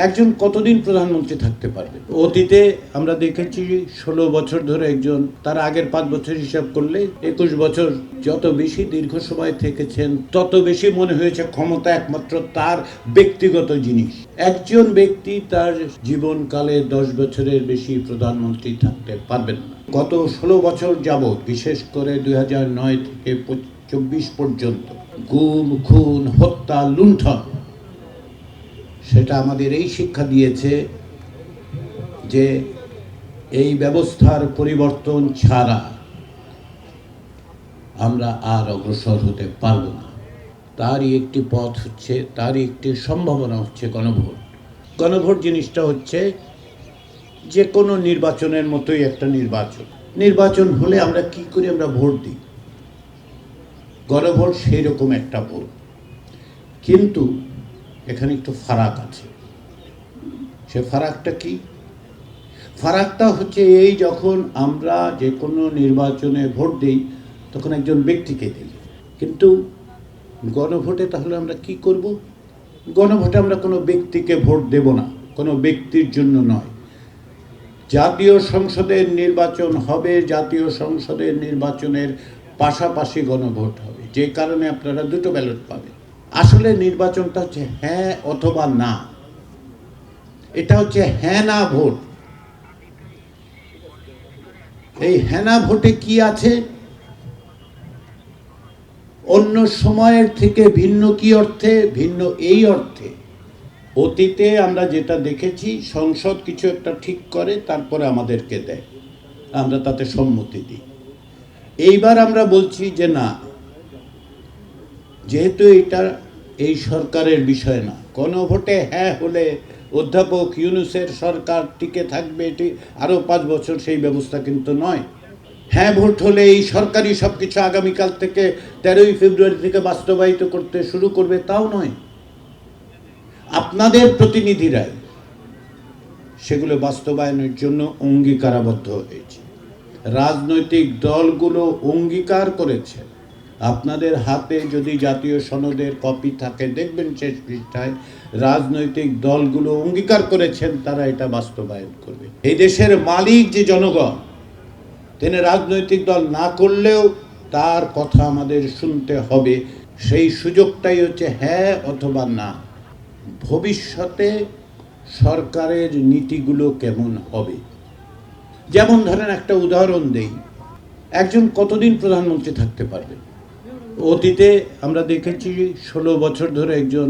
একজন কতদিন প্রধানমন্ত্রী থাকতে পারবে? অতীতে আমরা দেখেছি ১৬ বছর ধরে একজন, তার আগের ৫ বছর হিসাব করলে ২১ বছর। যত বেশি দীর্ঘ সময় থেকেছেন তত বেশি মনে হয়েছে ক্ষমতা একমাত্র তার ব্যক্তিগত জিনিস। একজন ব্যক্তি তার জীবনকালে ১০ বছরের বেশি প্রধানমন্ত্রী থাকতে পারবেন না। গত ১৬ বছর যাবৎ, বিশেষ করে ২০০৯ থেকে ২৪ পর্যন্ত গুম, খুন, হত্যা, লুণ্ঠন, সেটা আমাদের এই শিক্ষা দিয়েছে যে এই ব্যবস্থার পরিবর্তন ছাড়া আমরা আর অগ্রসর হতে পারব না। তারই একটি পথ হচ্ছে, তারই একটি সম্ভাবনা হচ্ছে গণভোট। গণভোট জিনিসটা হচ্ছে যে কোনো নির্বাচনের মতোই একটা নির্বাচন হলে আমরা কি করে আমরা ভোট দিই, গণভোট সেই রকম একটা ভোট। কিন্তু এখানে একটু ফারাক আছে। সে ফারাকটা কি? ফারাকটা হচ্ছে এই, যখন আমরা যে কোনো নির্বাচনে ভোট দিই তখন একজন ব্যক্তিকে দিই, কিন্তু গণভোটে তাহলে আমরা কি করব? গণভোটে আমরা কোনো ব্যক্তিকে ভোট দেব না, কোনো ব্যক্তির জন্য নয়। জাতীয় সংসদের নির্বাচন হবে, জাতীয় সংসদের নির্বাচনের পাশাপাশি গণভোট হবে, যে কারণে আপনারা দুটো ব্যালট পাবেন। আসলে নির্বাচনটা হচ্ছে হ্যাঁ অথবা না, এটা হচ্ছে হ্যাঁ না ভোট। এই হ্যাঁ না ভোটে কি আছে? অন্য সময়ের থেকে ভিন্ন। কি অর্থে ভিন্ন? এই অর্থে, অতীতে আমরা যেটা দেখেছি, সংসদ কিছু একটা ঠিক করে তারপরে আমাদেরকে দেয়, আমরা তাতে সম্মতি দিই। এইবার আমরা বলছি যে না, যেহেতু এটা এই সরকারের বিষয় না, গণভোটে হ্যাঁ হলে অধ্যাপক ইউনূসের সরকার টিকে থাকবে, এটি আরও ৫ বছর, সেই ব্যবস্থা কিন্তু নয়। হ্যাঁ ভোট হলে এই সরকারি সব কিছু আগামীকাল থেকে ১৩ই ফেব্রুয়ারি থেকে বাস্তবায়িত করতে শুরু করবে, তাও নয়। আপনাদের প্রতিনিধিরাই সেগুলো বাস্তবায়নের জন্য অঙ্গীকারাবদ্ধ হয়েছে। রাজনৈতিক দলগুলো অঙ্গীকার করেছে। আপনাদের হাতে যদি জাতীয় সনদের কপি থাকে, দেখবেন শেষ পৃষ্ঠায় রাজনৈতিক দলগুলো অঙ্গীকার করেছেন তারা এটা বাস্তবায়ন করবে। এই দেশের মালিক যে জনগণ, তিনি রাজনৈতিক দল না করলেও তার কথা আমাদের শুনতে হবে। সেই সুযোগটাই হচ্ছে হ্যাঁ অথবা না। ভবিষ্যতে সরকারের নীতিগুলো কেমন হবে? যেমন ধরেন, একটা উদাহরণ দেই, একজন কতদিন প্রধানমন্ত্রী থাকতে পারবে? অতীতে আমরা দেখেছি ১৬ বছর ধরে একজন,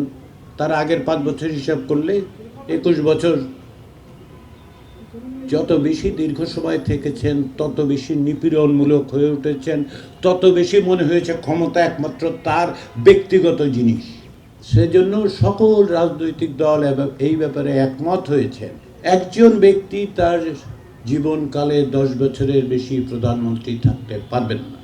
তার আগের ৫ বছর হিসাব করলে ২১ বছর। যত বেশি দীর্ঘ সময় থেকেছেন তত বেশি নিপীড়নমূলক হয়ে উঠেছেন, তত বেশি মনে হয়েছে ক্ষমতা একমাত্র তার ব্যক্তিগত জিনিস। সেজন্য সকল রাজনৈতিক দল এই ব্যাপারে একমত হয়েছেন, একজন ব্যক্তি তার জীবনকালে ১০ বছরের বেশি প্রধানমন্ত্রী থাকতে পারবেন না।